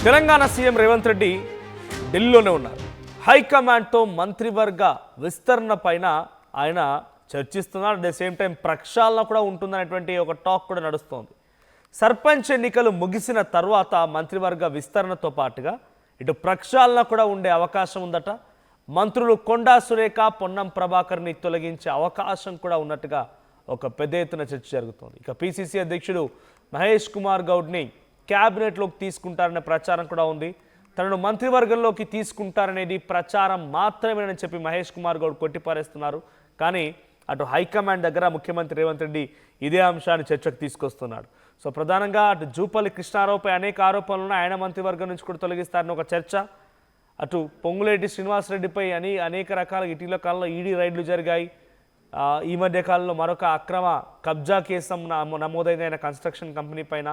Telangana CM Revanth Reddy ఢిల్లీలోనే ఉన్నారు. హైకమాండ్తో మంత్రివర్గ విస్తరణ పైన ఆయన చర్చిస్తున్నారు. అట్ ద సేమ్ టైం ప్రక్షాళన కూడా ఉంటుందనేటువంటి ఒక టాక్ కూడా నడుస్తోంది. సర్పంచ్ ఎన్నికలు ముగిసిన తర్వాత మంత్రివర్గ విస్తరణతో పాటుగా ఇటు ప్రక్షాళన కూడా ఉండే అవకాశం ఉందట. మంత్రులు కొండా సురేఖ, పొన్నం ప్రభాకర్ని తొలగించే అవకాశం కూడా ఉన్నట్టుగా ఒక పెద్ద ఎత్తున చర్చ జరుగుతోంది. ఇక పిసిసి అధ్యక్షుడు మహేష్ కుమార్ గౌడ్ని క్యాబినెట్లోకి తీసుకుంటారనే ప్రచారం కూడా ఉంది. తనను మంత్రివర్గంలోకి తీసుకుంటారనేది ప్రచారం మాత్రమేనని చెప్పి మహేష్ కుమార్ గౌడ్ కొట్టిపారేస్తున్నారు. కానీ అటు హైకమాండ్ దగ్గర ముఖ్యమంత్రి రేవంత్ రెడ్డి ఇదే అంశాన్ని చర్చకు తీసుకొస్తున్నాడు. సో ప్రధానంగా అటు జూపల్లి కృష్ణారావుపై అనేక ఆరోపణలను ఆయన మంత్రివర్గం నుంచి కూడా తొలగిస్తారని ఒక చర్చ. అటు పొంగులేటి శ్రీనివాసరెడ్డిపై అనేక రకాల ఇటీవల కాలంలో ఈడీ రైడ్లు జరిగాయి. ఈ మధ్య కాలంలో మరొక అక్రమ కబ్జా కేసు నమోదైన కన్స్ట్రక్షన్ కంపెనీ పైన.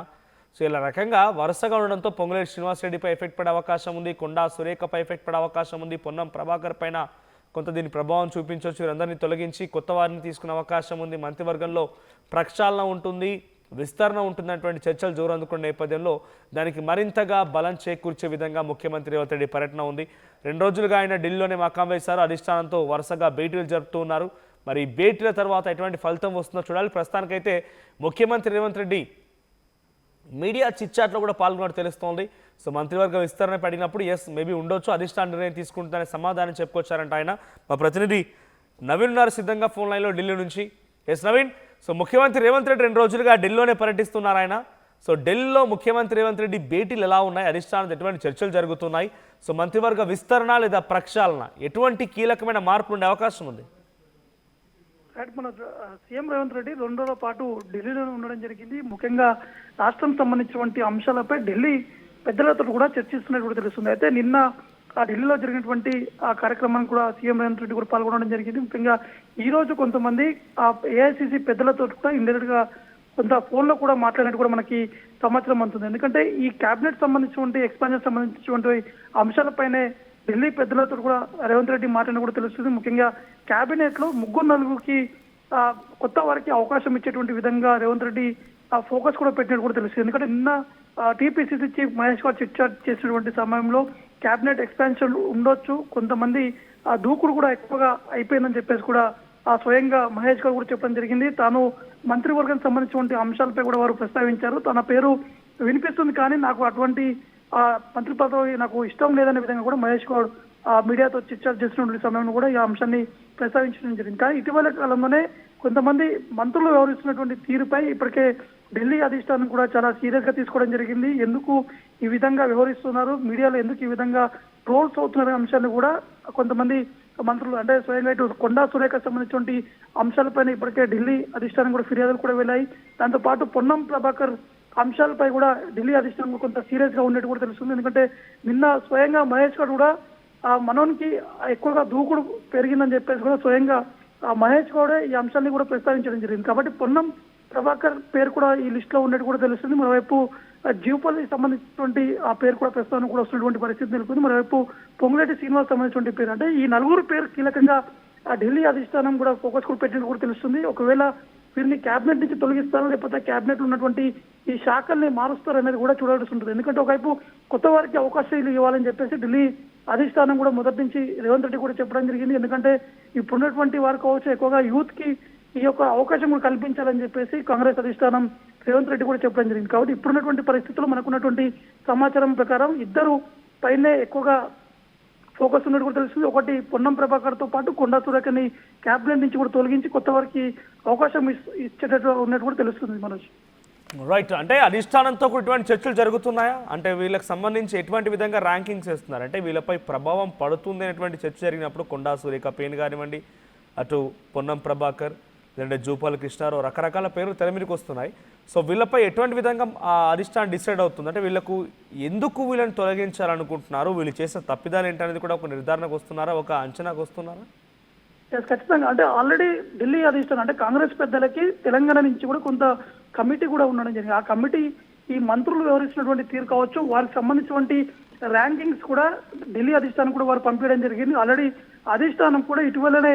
సో ఇలా రకంగా వరుసగా ఉండడంతో పొంగులేటి శ్రీనివాసరెడ్డిపై ఎఫెక్ట్ పడే అవకాశం ఉంది, కొండా సురేఖపై ఎఫెక్ట్ పడే అవకాశం ఉంది, పొన్నం ప్రభాకర్ పైన కొంత దీని ప్రభావం చూపించవచ్చు. వీరందరినీ తొలగించి కొత్త వారిని తీసుకునే అవకాశం ఉంది. మంత్రివర్గంలో ప్రక్షాళన ఉంటుంది, విస్తరణ ఉంటుందన్నటువంటి చర్చలు జోరందుకున్న నేపథ్యంలో దానికి మరింతగా బలం చేకూర్చే విధంగా ముఖ్యమంత్రి రేవంత్ రెడ్డి పర్యటన ఉంది. 2 రోజులుగా ఆయన ఢిల్లీలోనే మకాం వేశారు. అధిష్టానంతో వరుసగా భేటీలు జరుపుతూ ఉన్నారు. మరి ఈ భేటీల తర్వాత ఎటువంటి ఫలితం వస్తుందో చూడాలి. ప్రస్తుతానికైతే ముఖ్యమంత్రి రేవంత్ రెడ్డి మీడియా చిట్చాట్లో కూడా పాల్గొన్నట్టు తెలుస్తోంది. సో మంత్రివర్గ విస్తరణ పడినప్పుడు ఎస్ మేబీ ఉండొచ్చు, అధిష్టాన నిర్ణయం తీసుకుంటుందనే సమాధానం చెప్పుకొచ్చారంట ఆయన. మా ప్రతినిధి నవీన్ ఉన్నారు సిద్ధంగా ఫోన్ లైన్లో ఢిల్లీ నుంచి. ఎస్ నవీన్, సో ముఖ్యమంత్రి రేవంత్ రెడ్డి 2 రోజులుగా ఢిల్లీలోనే పర్యటిస్తున్నారు ఆయన. సో ఢిల్లీలో ముఖ్యమంత్రి రేవంత్ రెడ్డి భేటీలు ఎలా ఉన్నాయి, అధిష్టానంతో ఎటువంటి చర్చలు జరుగుతున్నాయి, సో మంత్రివర్గ విస్తరణ లేదా ప్రక్షాళన ఎటువంటి కీలకమైన మార్పులు ఉండే అవకాశం ఉంది? మన సీఎం రేవంత్ రెడ్డి 2 రోజుల పాటు ఢిల్లీలో ఉండడం జరిగింది. ముఖ్యంగా రాష్ట్రం సంబంధించినటువంటి అంశాలపై ఢిల్లీ పెద్దలతో కూడా చర్చిస్తున్నట్టు కూడా తెలుస్తుంది. అయితే నిన్న ఢిల్లీలో జరిగినటువంటి ఆ కార్యక్రమానికి కూడా సీఎం రేవంత్ రెడ్డి కూడా పాల్గొనడం జరిగింది. ముఖ్యంగా ఈ రోజు కొంతమంది ఏఐసిసి పెద్దలతో కూడా ఇండైరెక్ట్ గా కొంత ఫోన్ లో కూడా మాట్లాడినట్టు కూడా మనకి సమాచారం అందుతుంది. ఎందుకంటే ఈ కేబినెట్ సంబంధించినటువంటి ఎక్స్పాన్షన్ సంబంధించినటువంటి అంశాలపైనే ఢిల్లీ పెద్దలతో కూడా రేవంత్ రెడ్డి మాట్లాడిన కూడా తెలుస్తుంది. ముఖ్యంగా కేబినెట్ లో 3-4కి కొత్త వారికి అవకాశం ఇచ్చేటువంటి విధంగా రేవంత్ రెడ్డి ఫోకస్ కూడా పెట్టినట్టు కూడా తెలుస్తుంది. ఎందుకంటే నిన్న టీపీసీసీ చీఫ్ మహేష్ గారు చర్చ చేసినటువంటి సమయంలో కేబినెట్ ఎక్స్పాన్షన్ ఉండొచ్చు, కొంతమంది దూకుడు కూడా ఎక్కువగా అయిపోయిందని చెప్పేసి కూడా స్వయంగా మహేష్ గారు కూడా చెప్పడం జరిగింది. తాను మంత్రివర్గం సంబంధించినటువంటి అంశాలపై కూడా వారు ప్రస్తావించారు. తన పేరు వినిపిస్తుంది కానీ నాకు అటువంటి మంత్రి పదవి నాకు ఇష్టం లేదనే విధంగా కూడా మహేష్ గౌడ్ మీడియాతో చర్చలు చేసినటువంటి సమయంలో కూడా ఈ అంశాన్ని ప్రస్తావించడం జరిగింది. కానీ ఇటీవల కాలంలోనే కొంతమంది మంత్రులు వ్యవహరిస్తున్నటువంటి తీరుపై ఇప్పటికే ఢిల్లీ అధిష్టానం కూడా చాలా సీరియస్ గా తీసుకోవడం జరిగింది. ఎందుకు ఈ విధంగా వ్యవహరిస్తున్నారు, మీడియాలో ఎందుకు ఈ విధంగా ట్రోల్స్ అవుతున్నారు అంశాన్ని కూడా కొంతమంది మంత్రులు అంటే స్వయంగా ఇటు కొండా సురేఖ సంబంధించినటువంటి అంశాలపైన ఇప్పటికే ఢిల్లీ అధిష్టానం కూడా ఫిర్యాదులు కూడా వెళ్ళాయి. దాంతో పాటు పొన్నం ప్రభాకర్ అంశాలపై కూడా ఢిల్లీ అధిష్టానం కొంత సీరియస్ గా ఉన్నట్టు కూడా తెలుస్తుంది. ఎందుకంటే నిన్న స్వయంగా మహేష్ గారు కూడా మనోనికి ఎక్కువగా దూకుడు పెరిగిందని చెప్పేసి కూడా స్వయంగా మహేష్ గౌడే ఈ అంశాన్ని కూడా ప్రస్తావించడం జరిగింది. కాబట్టి పొన్నం ప్రభాకర్ పేరు కూడా ఈ లిస్ట్ లో ఉన్నట్టు కూడా తెలుస్తుంది. మరోవైపు జీవపల్లి సంబంధించినటువంటి ఆ పేరు కూడా ప్రస్తావన కూడా వస్తున్నటువంటి పరిస్థితి నెలకొంది. మరోవైపు పొంగులేటి శ్రీనివాస్ సంబంధించినటువంటి పేరు అంటే ఈ 4 పేరు కీలకంగా ఢిల్లీ అధిష్టానం కూడా ఫోకస్ కూడా పెట్టినట్టు కూడా తెలుస్తుంది. ఒకవేళ వీరిని క్యాబినెట్ నుంచి తొలగిస్తారో లేకపోతే క్యాబినెట్ ఉన్నటువంటి ఈ శాఖల్ని మారుస్తారు అనేది కూడా చూడాల్సి ఉంటుంది. ఎందుకంటే ఒకవైపు కొత్త వారికి అవకాశాలు ఇవ్వాలని చెప్పేసి ఢిల్లీ అధిష్టానం కూడా మొదటి నుంచి రేవంత్ రెడ్డి కూడా చెప్పడం జరిగింది. ఎందుకంటే ఇప్పుడున్నటువంటి వారు కావచ్చు ఎక్కువగా యూత్ కి ఈ యొక్క అవకాశం కూడా కల్పించాలని చెప్పేసి కాంగ్రెస్ అధిష్టానం రేవంత్ రెడ్డి కూడా చెప్పడం జరిగింది. కాబట్టి ఇప్పుడున్నటువంటి పరిస్థితుల్లో మనకున్నటువంటి సమాచారం ప్రకారం ఇద్దరు పైనే ఎక్కువగా ఫోకస్ ఉన్నట్టు కూడా తెలుస్తుంది. ఒకటి పొన్నం ప్రభాకర్ తో పాటు కొండా సురేఖని క్యాబినెట్ నుంచి కూడా తొలగించి కొత్త వారికి అవకాశం ఇచ్చేటట్టు ఉన్నట్టు కూడా తెలుస్తుంది మనోజ్. రైట్, అంటే అధిష్టానంతో ఇటువంటి చర్చలు జరుగుతున్నాయా? అంటే వీళ్ళకి సంబంధించి ఎటువంటి విధంగా ర్యాంకింగ్స్ వేస్తున్నారు? అంటే వీళ్ళపై ప్రభావం పడుతుంది అనేటువంటి చర్చ జరిగినప్పుడు కొండా సురేఖ పేరు కానివ్వండి, అటు పొన్నం ప్రభాకర్, లేదంటే జూపల్లి కృష్ణారావు, రకరకాల పేర్లు తెర మీదకి వస్తున్నాయి. సో వీళ్ళపై ఎటువంటి విధంగా అధిష్టానం డిసైడ్ అవుతుంది? అంటే వీళ్ళకు ఎందుకు వీళ్ళని తొలగించాలనుకుంటున్నారు, వీళ్ళు చేసిన తప్పిదాలు ఏంటనేది కూడా ఒక నిర్ధారణకు వస్తున్నారా, ఒక అంచనాకు వస్తున్నారా? ఖచ్చితంగా అంటే ఆల్రెడీ ఢిల్లీ అధిష్టానం అంటే కాంగ్రెస్ పెద్దలకి తెలంగాణ నుంచి కూడా కొంత కమిటీ కూడా ఉండడం జరిగింది. ఆ కమిటీ ఈ మంత్రులు వ్యవహరిస్తున్నటువంటి తీరు కావచ్చు, వారికి సంబంధించినటువంటి ర్యాంకింగ్స్ కూడా ఢిల్లీ అధిష్టానం కూడా వారు పంపించడం జరిగింది. ఆల్రెడీ అధిష్టానం కూడా ఇటీవలనే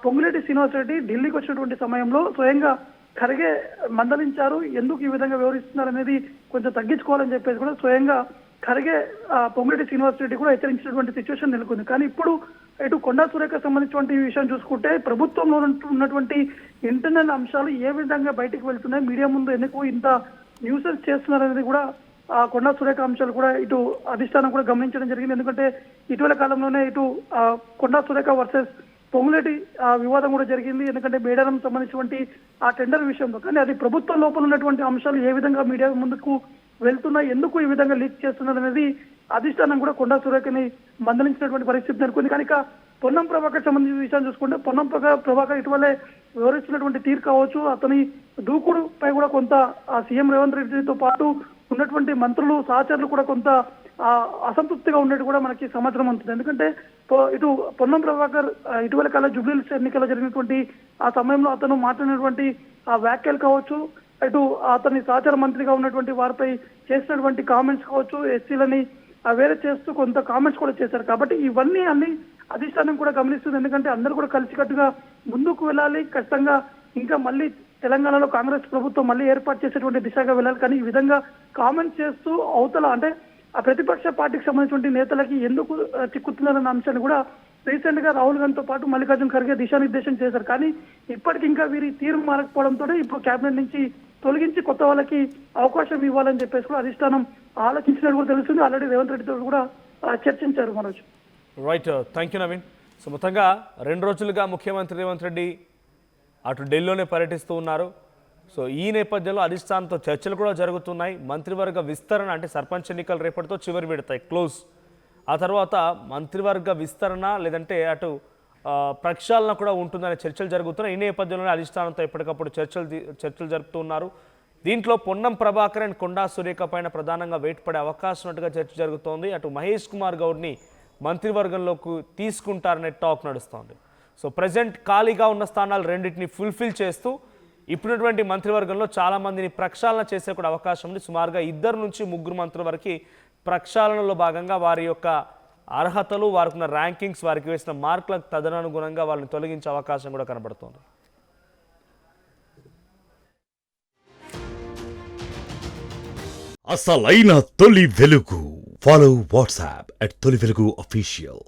పొంగులేటి శ్రీనివాస్ రెడ్డి ఢిల్లీకి వచ్చినటువంటి సమయంలో స్వయంగా ఖర్గే మందలించారు. ఎందుకు ఈ విధంగా వ్యవహరిస్తున్నారు అనేది కొంచెం తగ్గించుకోవాలని చెప్పేసి కూడా స్వయంగా ఖర్గే పొంగులేటి శ్రీనివాసరెడ్డి కూడా హెచ్చరించినటువంటి సిచ్యువేషన్ నెలకొంది. కానీ ఇప్పుడు ఇటు కొండా సురేఖ సంబంధించినటువంటి ఈ విషయం చూసుకుంటే ప్రభుత్వంలో ఉన్నటువంటి ఇంటర్నల్ అంశాలు ఏ విధంగా బయటికి వెళ్తున్నాయి, మీడియా ముందు ఎందుకు ఇంత న్యూసెన్స్ చేస్తున్నారు అనేది కూడా కొండా సురేఖ అంశాలు కూడా ఇటు అధిష్టానం కూడా గమనించడం జరిగింది. ఎందుకంటే ఇటీవల కాలంలోనే ఇటు కొండా సురేఖ వర్సెస్ పొంగులేటి వివాదం కూడా జరిగింది. ఎందుకంటే మేడారం సంబంధించినటువంటి ఆ టెండర్ విషయంలో, కానీ అది ప్రభుత్వం లోపల ఉన్నటువంటి అంశాలు ఏ విధంగా మీడియా ముందుకు వెళ్తున్నాయి, ఎందుకు ఈ విధంగా లీక్ చేస్తున్నారు అనేది అధిష్టానం కూడా కొండా సురేఖని మందలించినటువంటి పరిస్థితి నెలకొంది. కనుక పొన్నం ప్రభాకర్ సంబంధించిన విషయాన్ని చూసుకుంటే పొన్నం ప్రభాకర్ ఇటీవలే వివరిస్తున్నటువంటి తీరు కావచ్చు, అతని దూకుడు పై కూడా కొంత సీఎం రేవంత్ రెడ్డితో పాటు ఉన్నటువంటి మంత్రులు సహచరులు కూడా కొంత అసంతృప్తిగా ఉన్నట్టు కూడా మనకి సమాచారం ఉంటుంది. ఎందుకంటే ఇటు పొన్నం ప్రభాకర్ ఇటీవల కాల జూబ్లీహిల్స్ ఎన్నికల్లో జరిగినటువంటి ఆ సమయంలో అతను మాట్లాడినటువంటి ఆ వ్యాఖ్యలు కావచ్చు, ఇటు అతని సహచార మంత్రిగా ఉన్నటువంటి వారిపై చేసినటువంటి కామెంట్స్ కావచ్చు, ఎస్సీలని వేరే చేస్తూ కొంత కామెంట్స్ కూడా చేశారు. కాబట్టి ఇవన్నీ అన్ని అధిష్టానం కూడా గమనిస్తుంది. ఎందుకంటే అందరూ కూడా కలిసికట్టుగా ముందుకు వెళ్ళాలి, ఖచ్చితంగా ఇంకా మళ్ళీ తెలంగాణలో కాంగ్రెస్ ప్రభుత్వం మళ్ళీ ఏర్పాటు చేసేటువంటి దిశగా వెళ్ళాలి. కానీ ఈ విధంగా కామెంట్స్ చేస్తూ అవతల అంటే ఆ ప్రతిపక్ష పార్టీకి సంబంధించిన నేతలకి ఎందుకు చిక్కుతున్నారన్న అంశాన్ని కూడా రీసెంట్ గా రాహుల్ గాంధీతో పాటు మల్లికార్జున ఖర్గే దిశానిర్దేశం చేశారు. కానీ ఇప్పటికి ఇంకా వీరి తీరు మారకపోవడంతో ఇప్పుడు కేబినెట్ నుంచి తొలగించి కొత్త వాళ్ళకి అవకాశం ఇవ్వాలని చెప్పేసి కూడా అధిష్టానం ఆలోచించినట్టు కూడా తెలుస్తుంది. ఆల్రెడీ రేవంత్ రెడ్డితో కూడా చర్చించారు Manoj. Right, thank you Naveen. So మొత్తంగా 2 రోజులుగా ముఖ్యమంత్రి రేవంత్ రెడ్డి అటు ఢిల్లీలోనే పర్యటిస్తూ ఉన్నారు. సో ఈ నేపథ్యంలో అధిష్టానంతో చర్చలు కూడా జరుగుతున్నాయి. మంత్రివర్గ విస్తరణ అంటే సర్పంచ్ ఎన్నికలు రేపటితో చివరి విడతాయి, క్లోజ్. ఆ తర్వాత మంత్రివర్గ విస్తరణ లేదంటే అటు ప్రక్షాళన కూడా ఉంటుందనే చర్చలు జరుగుతున్నాయి. ఈ నేపథ్యంలోనే అధిష్టానంతో ఎప్పటికప్పుడు చర్చలు జరుపుతున్నారు. దీంట్లో పొన్నం ప్రభాకర్ అండ్ కొండా సురేఖ పైన ప్రధానంగా వెయిట్ పడే అవకాశం ఉన్నట్టుగా చర్చ జరుగుతోంది. అటు మహేష్ కుమార్ గౌడ్ని మంత్రివర్గంలోకి తీసుకుంటారనే టాక్ నడుస్తోంది. సో ప్రజెంట్ ఖాళీగా ఉన్న స్థానాలు రెండింటిని ఫుల్ఫిల్ చేస్తూ ఇప్పుడున్నటువంటి మంత్రివర్గంలో చాలామందిని ప్రక్షాళన చేసే కూడా అవకాశం ఉంది. సుమారుగా 2 నుంచి 3 మంత్రుల వరకు ప్రక్షాళనలో భాగంగా వారి యొక్క అర్హతలు, వారికి ఉన్న ర్యాంకింగ్స్, వారికి వేసిన మార్కులకు తదనుగుణంగా వాళ్ళని తొలగించే అవకాశం కూడా కనబడుతోంది. అసలైన తొలి వెలుగు. ఫాలో వాట్సాప్ @తొలి వెలుగు official.